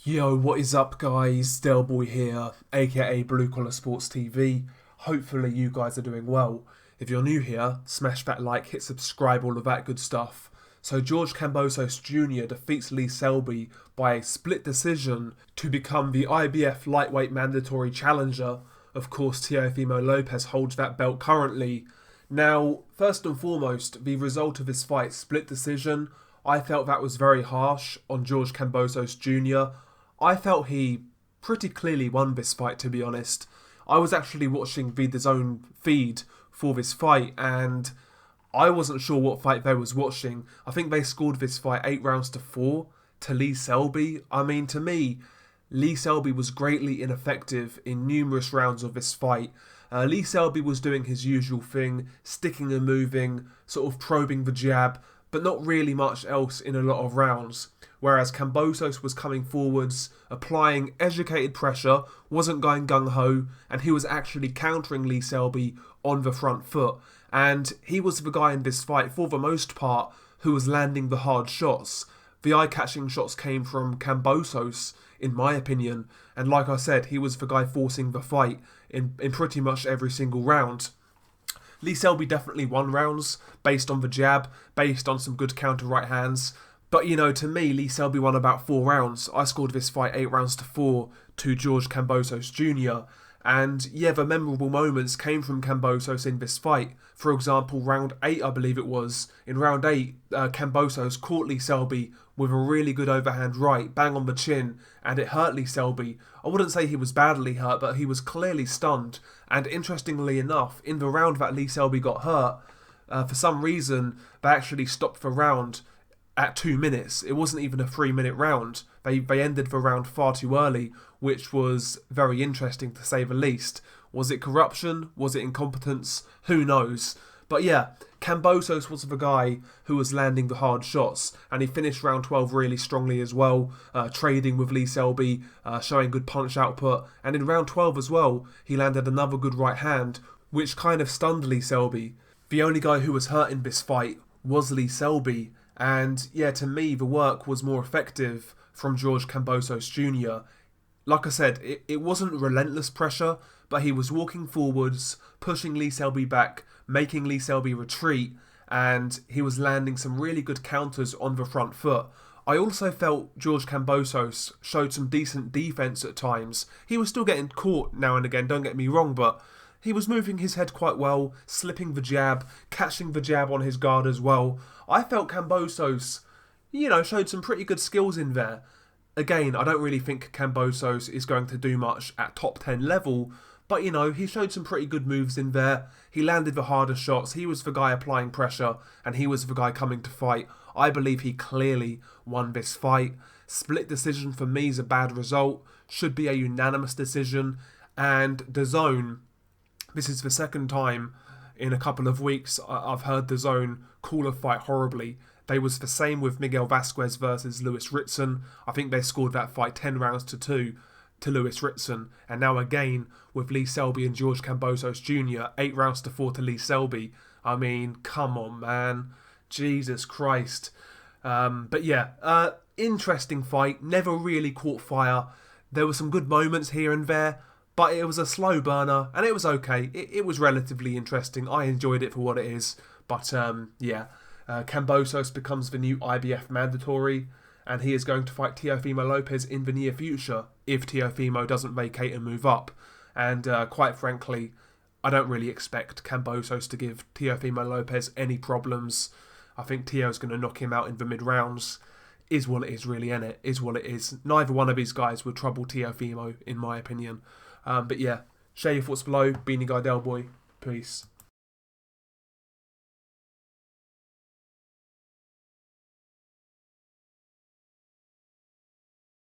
Yo, what is up guys? Delboy here, aka Blue Collar Sports TV. Hopefully you guys are doing well. If you're new here, smash that like, hit subscribe, all of that good stuff. So George Kambosos Jr. defeats Lee Selby by a split decision to become the IBF lightweight mandatory challenger. Of course, Teofimo Lopez holds that belt currently. Now, first and foremost, the result of this fight, split decision, I felt that was very harsh on George Kambosos Jr. I felt he pretty clearly won this fight, to be honest. I was actually watching the DAZN feed for this fight, and I wasn't sure what fight they was watching. I think they scored this fight 8 rounds to 4 to Lee Selby. I mean, to me, Lee Selby was greatly ineffective in numerous rounds of this fight. Lee Selby was doing his usual thing, sticking and moving, sort of probing the jab, but not really much else in a lot of rounds. Whereas Kambosos was coming forwards, applying educated pressure, wasn't going gung-ho, and he was actually countering Lee Selby on the front foot. And he was the guy in this fight, for the most part, who was landing the hard shots. The eye-catching shots came from Kambosos, in my opinion, and like I said, he was the guy forcing the fight in pretty much every single round. Lee Selby definitely won rounds, based on the jab, based on some good counter right hands. But, you know, to me, Lee Selby won about 4 rounds. I scored this fight 8 rounds to 4 to George Kambosos Jr. And, yeah, the memorable moments came from Kambosos in this fight. For example, round 8, I believe it was. In round 8, Kambosos caught Lee Selby with a really good overhand right, bang on the chin, and it hurt Lee Selby. I wouldn't say he was badly hurt, but he was clearly stunned. And interestingly enough, in the round that Lee Selby got hurt, for some reason, they actually stopped the round at 2 minutes. It wasn't even a 3-minute round. They ended the round far too early, which was very interesting to say the least. Was it corruption? Was it incompetence? Who knows? But yeah, Kambosos was the guy who was landing the hard shots, and he finished round 12 really strongly as well, trading with Lee Selby, showing good punch output, and in round 12 as well, he landed another good right hand, which kind of stunned Lee Selby. The only guy who was hurt in this fight was Lee Selby, and yeah, to me, the work was more effective from George Kambosos Jr. Like I said, it wasn't relentless pressure, but he was walking forwards, pushing Lee Selby back, making Lee Selby retreat, and he was landing some really good counters on the front foot. I also felt George Kambosos showed some decent defense at times. He was still getting caught now and again, don't get me wrong, but he was moving his head quite well, slipping the jab, catching the jab on his guard as well. I felt Kambosos, showed some pretty good skills in there. Again, I don't really think Kambosos is going to do much at top 10 level, but he showed some pretty good moves in there. He landed the harder shots. He was the guy applying pressure, and he was the guy coming to fight. I believe he clearly won this fight. Split decision for me is a bad result. Should be a unanimous decision. And DAZN, this is the second time in a couple of weeks I've heard DAZN call a fight horribly. They was the same with Miguel Vasquez versus Lewis Ritson. I think they scored that fight 10 rounds to 2 to Lewis Ritson. And now again with Lee Selby and George Kambosos Jr., 8 rounds to 4 to Lee Selby. I mean, come on, man. Jesus Christ. But yeah, interesting fight. Never really caught fire. There were some good moments here and there, but it was a slow burner, and it was okay. It was relatively interesting. I enjoyed it for what it is. But yeah, Kambosos becomes the new IBF mandatory, and he is going to fight Teofimo Lopez in the near future if Teofimo doesn't vacate and move up. And quite frankly, I don't really expect Kambosos to give Teofimo Lopez any problems. I think Teo's going to knock him out in the mid-rounds. Is what it is, really, innit? Is what it is. Neither one of these guys would trouble Teofimo, in my opinion. But yeah, share your thoughts below. Beanie Guy Delboy. Peace.